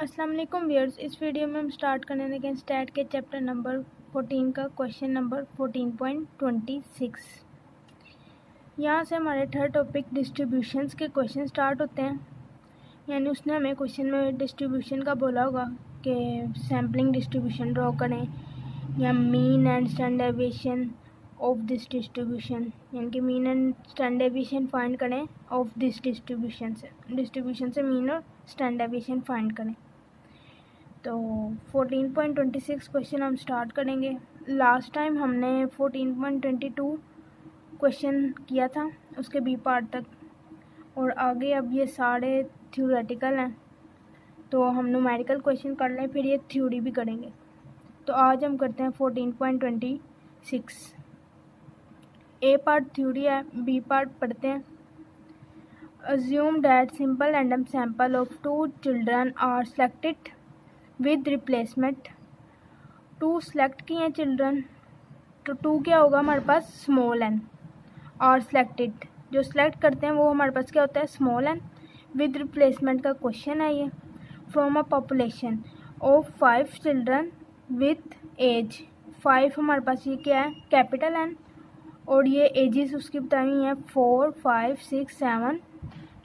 अस्सलाम वालेकुम व्यूअर्स। इस वीडियो में हम स्टार्ट करने लगे स्टैट के चैप्टर नंबर 14 का क्वेश्चन नंबर 14.26। यहाँ से हमारे थर्ड टॉपिक डिस्ट्रीब्यूशंस के क्वेश्चन स्टार्ट होते हैं। यानी उसने हमें क्वेश्चन में डिस्ट्रीब्यूशन का बोला होगा कि सैम्पलिंग डिस्ट्रीब्यूशन ड्रॉ करें या mean and standard deviation of this distribution, यानी कि mean and standard deviation find करें ऑफ दिस डिस्ट्रीब्यूशन से मीन और स्टैंडर्ड डेविएशन फाइंड करें। तो 14.26 क्वेश्चन हम स्टार्ट करेंगे। लास्ट टाइम हमने 14.22 क्वेश्चन किया था उसके बी पार्ट तक, और आगे अब ये सारे थ्योरेटिकल हैं, तो हम न्यूमेरिकल क्वेश्चन कर लें फिर ये थ्योरी भी करेंगे। तो आज हम करते हैं 14.26। ए पार्ट थ्योरी है, बी पार्ट पढ़ते हैं। Assume that simple random sample of 2 children are selected with replacement. 2 select किए हैं चिल्ड्रन, तो 2 क्या होगा हमारे पास स्मॉल एन, और सेलेक्टेड जो सेलेक्ट करते हैं वो हमारे पास क्या होता है स्मॉल एन। विद रिप्लेसमेंट का क्वेश्चन है ये। From a population of 5 children with age 5, हमारे पास ये क्या है कैपिटल एन, और ये एजेस उसकी बताई हुई हैं 4, 5, 6, 7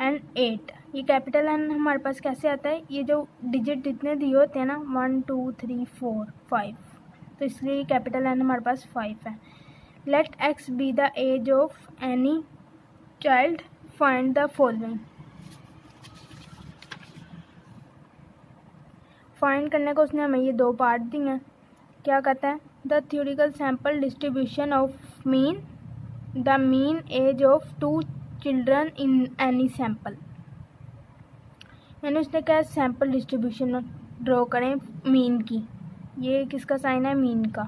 एंड 8। ये कैपिटल एन हमारे पास कैसे आता है, ये जो डिजिट जितने दिए होते हैं ना 1 2 3 4 5, तो इसलिए कैपिटल एन हमारे पास 5 है। Let X be the age of any child, find the following. Find करने को उसने हमें ये 2 पार्ट दिए हैं। क्या कहता है, the theoretical sample distribution of mean, the mean age of 2 children in any sample. यानी उसने क्या सैम्पल डिस्ट्रीब्यूशन ड्रॉ करें मीन की, ये किसका साइन है मीन का।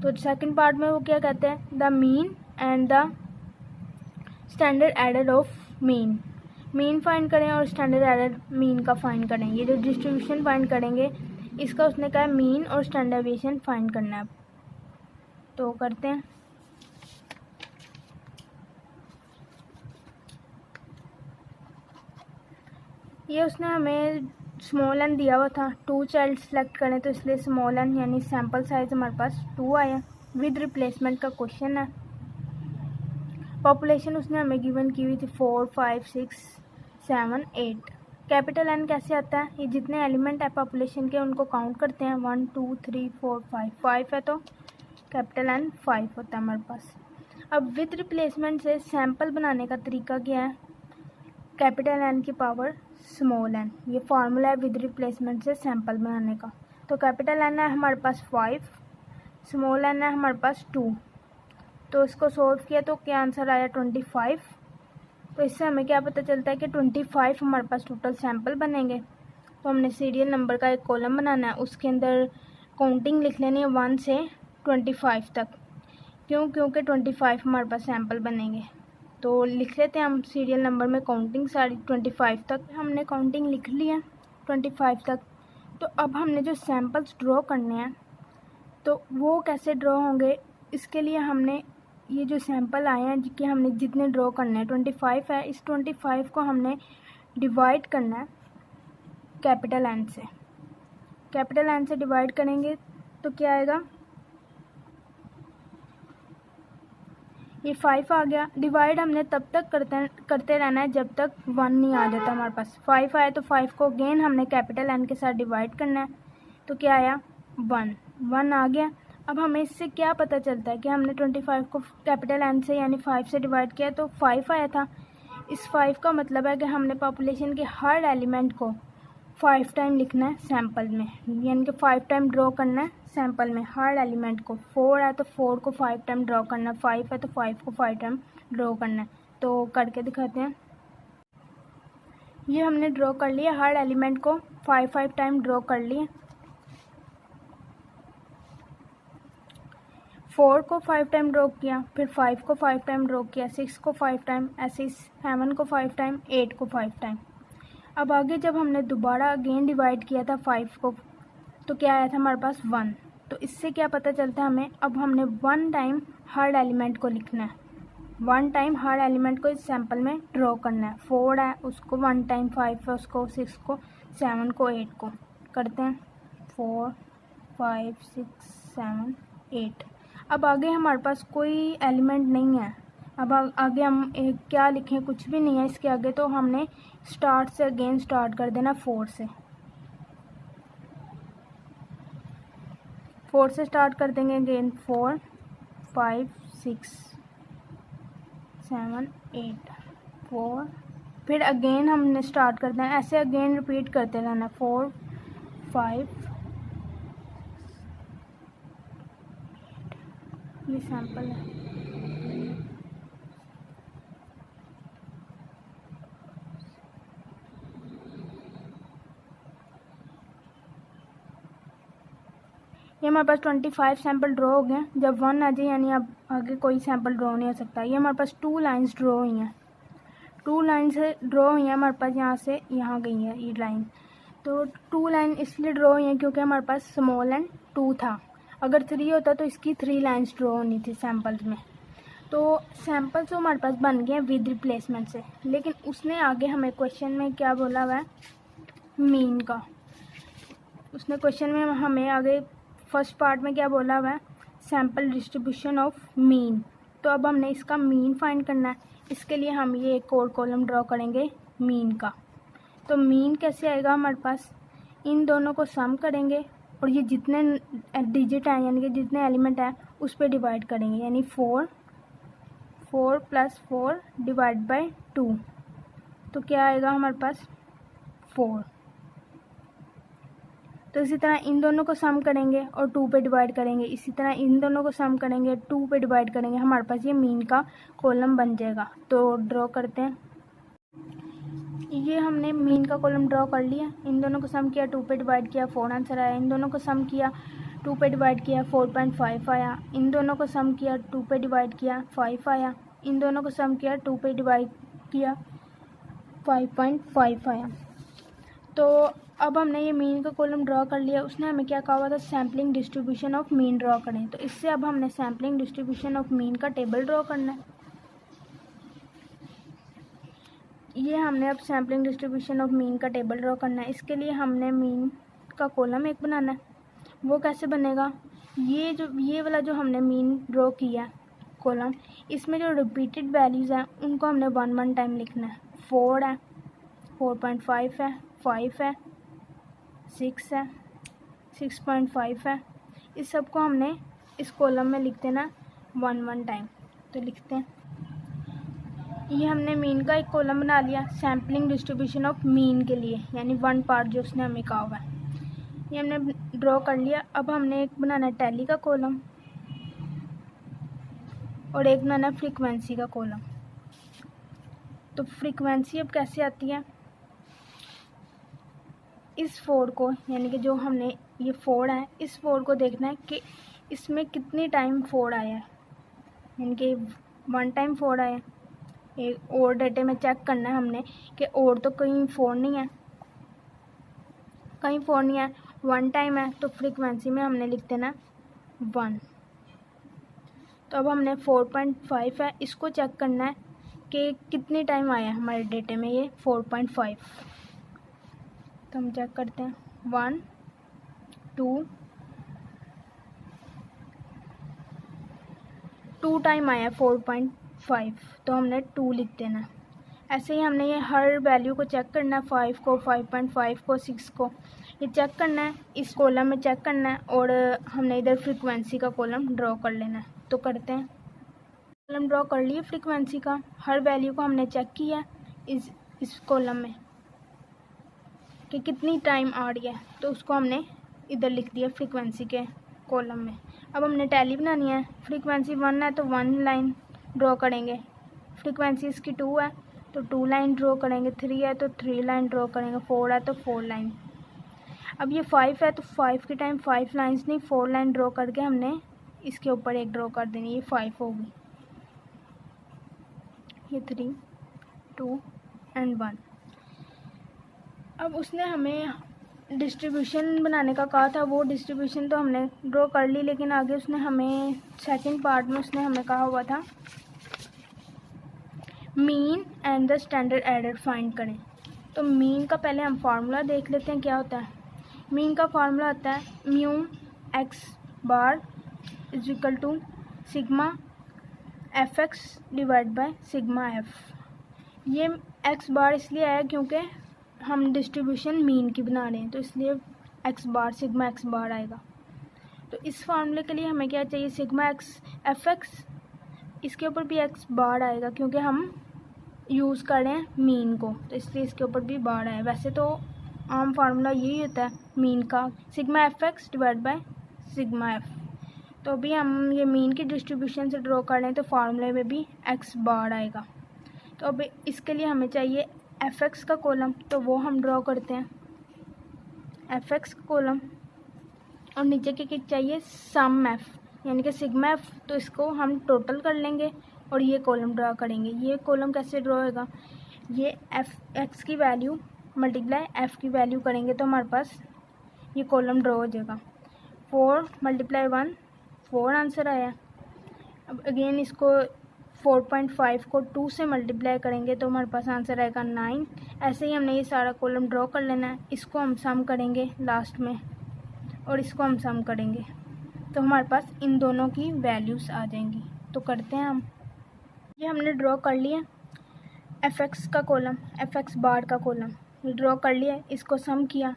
तो सेकंड पार्ट में वो क्या कहते हैं, the mean and the standard error of mean. Mean find करें और स्टैंडर्ड एरर मीन का फाइंड करें। ये जो डिस्ट्रीब्यूशन फाइंड करेंगे इसका उसने कहा मीन और स्टैंडर्ड डेविएशन फाइंड करना है। तो करते हैं। ये उसने हमें स्मॉल एन दिया हुआ था, 2 चाइल्ड सेलेक्ट करें तो इसलिए स्मॉल एन यानी सैम्पल साइज हमारे पास 2 आया। विद रिप्लेसमेंट का क्वेश्चन है। पॉपुलेशन उसने हमें गिवन की हुई थी 4, 5, 6, 7, 8। कैपिटल एन कैसे आता है, ये जितने एलिमेंट है पॉपुलेशन के उनको काउंट करते हैं 1 2 3 4 5, 5 है तो कैपिटल एन 5 होता है हमारे पास। अब विद रिप्लेसमेंट से सैम्पल बनाने का तरीका क्या है, कैपिटल एन की पावर स्मॉल एन, ये फार्मूला है विद रिप्लेसमेंट से सैम्पल बनाने का। तो कैपिटल एन है हमारे पास 5, स्मॉल एन है हमारे पास 2, तो इसको सॉल्व किया तो क्या आंसर आया 25। तो इससे हमें क्या पता चलता है कि 25 हमारे पास टोटल सैम्पल बनेंगे। तो हमने सीरियल नंबर का एक कॉलम बनाना है, उसके अंदर काउंटिंग लिख लेनी है 1 से 25 तक। क्योंकि 25 हमारे पास सैम्पल बनेंगे। तो लिख लेते हैं हम सीरियल नंबर में काउंटिंग सारी 25 तक। हमने काउंटिंग लिख ली है 25 तक। तो अब हमने जो सैम्पल्स ड्रॉ करने हैं तो वो कैसे ड्रॉ होंगे, इसके लिए हमने ये जो सैम्पल आए हैं जिसके हमने जितने ड्रॉ करने हैं 25 है, इस 25 को हमने डिवाइड करना है कैपिटल एन से। कैपिटल एन से डिवाइड करेंगे तो क्या आएगा, ये 5 आ गया। डिवाइड हमने तब तक करते रहना है जब तक 1 नहीं आ जाता हमारे पास। 5 आया तो 5 को अगेन हमने कैपिटल एन के साथ डिवाइड करना है, तो क्या आया 1 आ गया। अब हमें इससे क्या पता चलता है कि हमने 25 को कैपिटल एन से यानी 5 से डिवाइड किया तो 5 आया था। इस 5 का मतलब है कि हमने पॉपुलेशन के हर एलिमेंट को 5 टाइम लिखना है सैम्पल में, यानी कि 5 टाइम ड्रॉ करना है सैम्पल में हर एलिमेंट को। 4 है तो 4 को 5 टाइम ड्रॉ करना है, 5 है तो 5 को 5 टाइम ड्रॉ करना है। तो करके दिखाते हैं। ये हमने ड्रॉ कर लिया, हर एलिमेंट को 5 टाइम ड्रॉ कर लिए। 4 को 5 टाइम ड्रॉ किया, फिर 5 को 5 टाइम ड्रॉ किया, 6 को 5 टाइम, ऐसे 7 को 5 टाइम, 8 को 5 टाइम। अब आगे जब हमने दोबारा अगेन डिवाइड किया था 5 को तो क्या आया था हमारे पास 1। तो इससे क्या पता चलता है हमें, अब हमने 1 टाइम हर एलिमेंट को लिखना है, 1 टाइम हर एलिमेंट को इस सैम्पल में ड्रॉ करना है। 4 है उसको 1 टाइम, 5 है उसको, 6 को, 7 को 8 को करते हैं 4 5 6 7 8। अब आगे हमारे पास कोई एलिमेंट नहीं है। अब आगे हम क्या लिखें, कुछ भी नहीं है इसके आगे, तो हमने स्टार्ट से अगेन स्टार्ट कर देना 4 से। 4 से स्टार्ट कर देंगे अगेन 4 5 6 7 8 4, फिर अगेन हमने स्टार्ट कर देना, ऐसे अगेन रिपीट करते रहना 4 5। ये सैम्पल है। ये हमारे पास 25 सैम्पल ड्रॉ हो गए। जब 1 आ जाए यानी अब आगे कोई सैम्पल ड्रॉ नहीं हो सकता। ये हमारे पास 2 लाइंस ड्रॉ हुई हैं, 2 लाइन्स ड्रॉ हुई हैं हमारे पास, यहाँ से यहाँ गई है ये लाइन। तो 2 लाइन इसलिए ड्रॉ हुई हैं क्योंकि हमारे पास स्मॉल एंड 2 था। अगर 3 होता तो इसकी 3 लाइन्स ड्रॉ होनी थी सैम्पल्स में। तो सैम्पल तो हमारे पास बन गए विद रिप्लेसमेंट से, लेकिन उसने आगे हमें क्वेश्चन में क्या बोला हुआ है, मीन का। उसने क्वेश्चन में हमें आगे फर्स्ट पार्ट में क्या बोला हुआ है, सैम्पल डिस्ट्रीब्यूशन ऑफ मीन। तो अब हमने इसका मीन फाइंड करना है। इसके लिए हम ये एक और कॉलम ड्रॉ करेंगे मीन का। तो मीन कैसे आएगा हमारे पास, इन दोनों को सम करेंगे और ये जितने डिजिट हैं यानी कि जितने एलिमेंट हैं उस पर डिवाइड करेंगे, यानी 4 + 4 डिवाइड बाय 2। तो क्या आएगा हमारे पास 4। तो इसी तरह इन दोनों को सम करेंगे और 2 पे डिवाइड करेंगे, इसी तरह इन दोनों को सम करेंगे 2 पे डिवाइड करेंगे, हमारे पास ये मीन का कॉलम बन जाएगा। तो ड्रॉ करते हैं। ये हमने मीन का कॉलम ड्रॉ कर लिया। इन दोनों को सम किया, 2 पे डिवाइड किया, 4 आंसर आया। इन दोनों को सम किया, 2 पे डिवाइड किया, 4.5 आया। इन दोनों को सम किया, 2 पे डिवाइड किया, 5 आया। इन दोनों को सम किया, 2 पे डिवाइड किया, 5.5 आया। तो अब हमने ये मीन का कॉलम ड्रॉ कर लिया। उसने हमें क्या कहा हुआ था, sampling distribution of mean draw करें। तो इससे अब हमने सैम्पलिंग डिस्ट्रीब्यूशन ऑफ मीन का टेबल ड्रॉ करना है। ये हमने अब सैम्पलिंग डिस्ट्रीब्यूशन ऑफ मीन का टेबल ड्रॉ करना है। इसके लिए हमने मीन का कॉलम एक बनाना है। वो कैसे बनेगा, ये वाला जो हमने मीन ड्रॉ किया कॉलम, इसमें जो रिपीटेड वैल्यूज़ हैं उनको हमने 1 टाइम लिखना है। 4 है, 4.5 है, 5 है, 6 है, 6.5 है। इस सब को हमने इस कॉलम में लिख देना 1 टाइम। तो लिखते हैं, ये हमने मीन का एक कॉलम बना लिया सैम्पलिंग डिस्ट्रीब्यूशन ऑफ मीन के लिए, यानी 1 पार्ट जो उसने हमें कहा हुआ है ये हमने ड्रॉ कर लिया। अब हमने एक बनाना है टैली का कॉलम और एक बनाना है फ्रीक्वेंसी का कॉलम। तो फ्रीक्वेंसी अब कैसे आती है, इस 4 को, यानी कि जो हमने ये 4 है, इस 4 को देखना है कि इसमें कितनी टाइम 4 आया है, यानी कि 1 टाइम 4 आया है। एक और डेटे में चेक करना है हमने कि और तो कहीं 4 नहीं है, कहीं 4 नहीं है, 1 टाइम है। तो फ्रीक्वेंसी में हमने लिख देना 1। तो अब हमने 4.5 है, इसको चेक करना है कि कितनी टाइम आया हमारे डेटे में ये 4.5। तो हम चेक करते हैं 1 2 टाइम आया 4.5, तो हमने 2 लिख देना। ऐसे ही हमने ये हर वैल्यू को चेक करना है, 5 को, 5.5 को, 6 को, ये चेक करना है, इस कॉलम में चेक करना है और हमने इधर फ्रीक्वेंसी का कॉलम ड्रॉ कर लेना है। तो करते हैं, कॉलम ड्रॉ कर लिए फ्रीक्वेंसी का, हर वैल्यू को हमने चेक किया इस कॉलम में कि कितनी टाइम आ रही है, तो उसको हमने इधर लिख दिया फ्रीक्वेंसी के कॉलम में। अब हमने टैली बनानी है। फ्रीक्वेंसी 1 है तो 1 लाइन ड्रॉ करेंगे, फ्रीक्वेंसी इसकी 2 है तो 2 लाइन ड्रॉ करेंगे, 3 है तो 3 लाइन ड्रॉ करेंगे, 4 है तो 4 लाइन। अब ये 5 है तो 5 के टाइम 5 लाइन्स नहीं 4 लाइन ड्रॉ करके हमने इसके ऊपर एक ड्रॉ कर देनी, ये 5 होगी, ये 3 2 एंड 1। अब उसने हमें डिस्ट्रीब्यूशन बनाने का कहा था, वो डिस्ट्रीब्यूशन तो हमने ड्रॉ कर ली, लेकिन आगे उसने हमें सेकंड पार्ट में उसने हमें कहा हुआ था mean and the standard error find करें। तो मीन का पहले हम फार्मूला देख लेते हैं क्या होता है। मीन का फार्मूला होता है mu X bar is equal to sigma F X divide by sigma F. ये एक्स बार इसलिए आया क्योंकि हम डिस्ट्रीब्यूशन मीन की बना रहे हैं, तो इसलिए एक्स बार सिग्मा एक्स बार आएगा। तो इस फार्मूले के लिए हमें क्या चाहिए, सिग्मा एक्स एफ एक्स, इसके ऊपर भी एक्स बार आएगा क्योंकि हम यूज़ कर रहे हैं मीन को, तो इसलिए इसके ऊपर भी बार आए। वैसे तो आम फार्मूला यही होता है मीन का, sigma F X divide by sigma F. तो अभी हम ये मीन की डिस्ट्रीब्यूशन से ड्रॉ कर रहे हैं, तो फार्मूले में भी एक्स बार आएगा। तो अभी इसके लिए हमें चाहिए एफ एक्स का कॉलम, तो वो हम ड्रॉ करते हैं एफ एक्स का कॉलम। और नीचे के चाहिए सम एफ यानी कि सिग्मा एफ, तो इसको हम टोटल कर लेंगे और ये कॉलम ड्रॉ करेंगे। ये कॉलम कैसे ड्रॉ होगा, ये एफ एक्स की वैल्यू मल्टीप्लाई एफ़ की वैल्यू करेंगे तो हमारे पास ये कॉलम ड्रॉ हो जाएगा। 4 × 1 4 आंसर आया। अब अगेन इसको 4.5 को 2 से मल्टीप्लाई करेंगे तो हमारे पास आंसर आएगा 9। ऐसे ही हमने ये सारा कॉलम ड्रॉ कर लेना है। इसको हम सम करेंगे लास्ट में और इसको हम सम करेंगे तो हमारे पास इन दोनों की वैल्यूज़ आ जाएंगी। तो करते हैं हम, ये हमने ड्रॉ कर लिया एफ एक्स का कॉलम, एफ एक्स बार का कॉलम ड्रॉ कर लिया। इसको सम किया,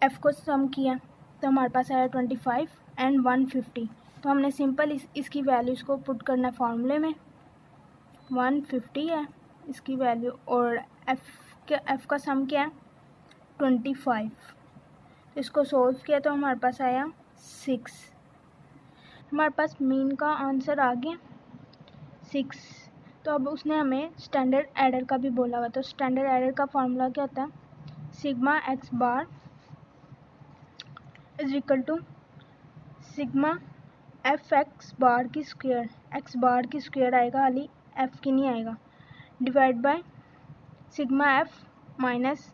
एफ़ को सम किया तो हमारे पास आया 25 एंड 150। तो हमने सिंपल इसकी वैल्यूज़ को पुट करना फार्मूले में। 150 है इसकी वैल्यू और एफ़ का सम क्या है 25। तो इसको सोल्व किया तो हमारे पास आया 6। हमारे पास मीन का आंसर आ गया 6। तो अब उसने हमें स्टैंडर्ड एरर का भी बोला हुआ, तो स्टैंडर्ड एरर का फार्मूला क्या होता है, sigma x bar is equal to sigma F x bar की स्क्वायर, एक्स बार की स्क्वायर आएगा खाली, एफ की नहीं आएगा, divide by sigma F minus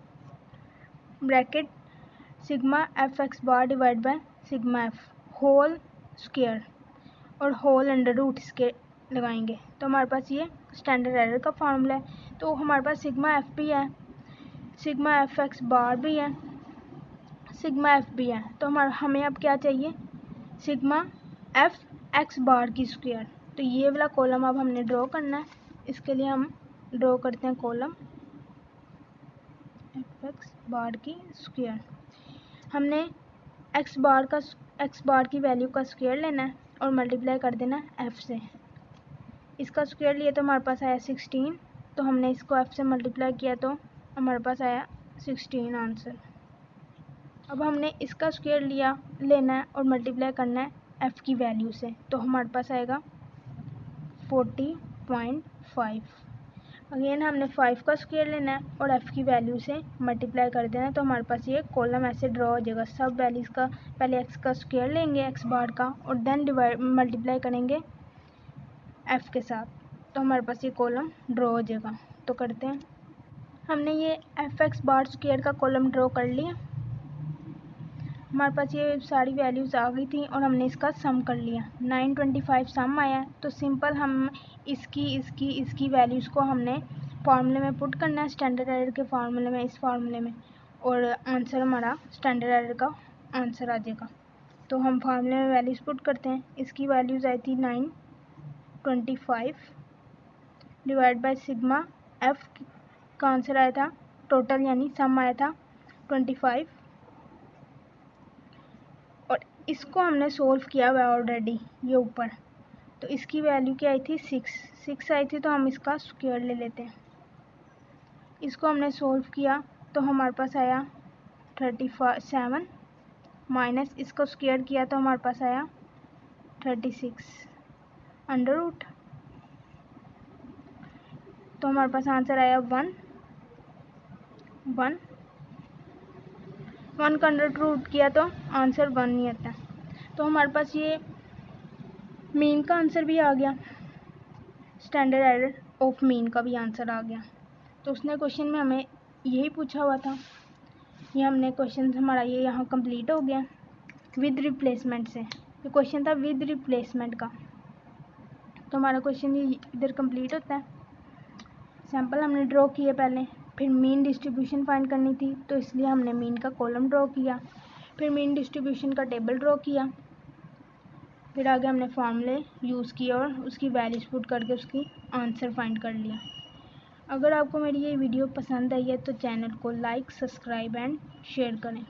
bracket sigma F x bar divide by sigma F whole square और whole under root इसके लगाएंगे तो हमारे पास ये स्टैंडर्ड एरर का फार्मूला है। तो हमारे पास सिग्मा एफ भी है, सिग्मा एफ एक्स बार भी है, सिग्मा एफ भी है। तो हमें अब क्या चाहिए, सिग्मा एफ एक्स बार की स्क्वायर। तो ये वाला कॉलम अब हमने ड्रॉ करना है। इसके लिए हम ड्रॉ करते हैं कॉलम एफ एक्स बार की स्क्वायर। हमने एक्स बार की वैल्यू का स्क्वायर लेना है और मल्टीप्लाई कर देना है एफ से। इसका स्क्वायर लिया तो हमारे पास आया 16, तो हमने इसको एफ से मल्टीप्लाई किया तो हमारे पास आया 16 आंसर। अब हमने इसका स्क्वायर लेना है और मल्टीप्लाई करना है एफ़ की वैल्यू से, तो हमारे पास आएगा 40.5। अगेन हमने 5 का स्क्वायर लेना है और एफ़ की वैल्यू से मल्टीप्लाई कर देना है तो हमारे पास ये कॉलम ऐसे ड्रॉ हो जाएगा। सब वैल्यूज़ का पहले एक्स का स्क्वायर लेंगे एक्स बार का और देन मल्टीप्लाई करेंगे एफ़ के साथ, तो हमारे पास ये कॉलम ड्रॉ हो जाएगा। तो करते हैं, हमने ये एफ एक्स बार स्क्वायर का कॉलम ड्रॉ कर लिया। हमारे पास ये सारी वैल्यूज़ आ गई थी और हमने इसका सम कर लिया। 925 सम आया। तो सिंपल हम इसकी वैल्यूज़ को हमने फार्मूले में पुट करना है, स्टैंडर्ड एरर के फार्मूले में, इस फार्मूले में, और आंसर हमारा स्टैंडर्ड एरर का आंसर आ जाएगा। तो हम फार्मूले में वैल्यूज़ पुट करते हैं। इसकी वैल्यूज़ आई थी 925 डिवाइड बाय सिग्मा एफ का आंसर आया था टोटल यानी सम आया था 25 और इसको हमने सोल्व किया हुआ ऑलरेडी ये ऊपर। तो इसकी वैल्यू क्या आई थी 6 आई थी, तो हम इसका स्क्वायर ले लेते हैं। इसको हमने सोल्व किया तो हमारे पास आया 37 माइनस इसको स्क्वायर किया तो हमारे पास आया 36 अंडर रूट। तो हमारे पास आंसर आया 1 का अंडर रूट किया तो आंसर 1 नहीं आता। तो हमारे पास ये मीन का आंसर भी आ गया, स्टैंडर्ड एरर ऑफ मीन का भी आंसर आ गया। तो उसने क्वेश्चन में हमें यही पूछा हुआ था। ये हमने क्वेश्चन हमारा ये यहाँ कंप्लीट हो गया विद रिप्लेसमेंट से। ये क्वेश्चन था विद रिप्लेसमेंट का, तो हमारा क्वेश्चन ये इधर कंप्लीट होता है। सैंपल हमने ड्रॉ किए पहले, फिर मीन डिस्ट्रीब्यूशन फाइंड करनी थी, तो इसलिए हमने मीन का कॉलम ड्रॉ किया, फिर मीन डिस्ट्रीब्यूशन का टेबल ड्रॉ किया, फिर आगे हमने फॉर्मूले यूज़ किया और उसकी वैल्यूज पुट करके उसकी आंसर फाइंड कर लिया। अगर आपको मेरी ये वीडियो पसंद आई है तो चैनल को लाइक, सब्सक्राइब एंड शेयर करें।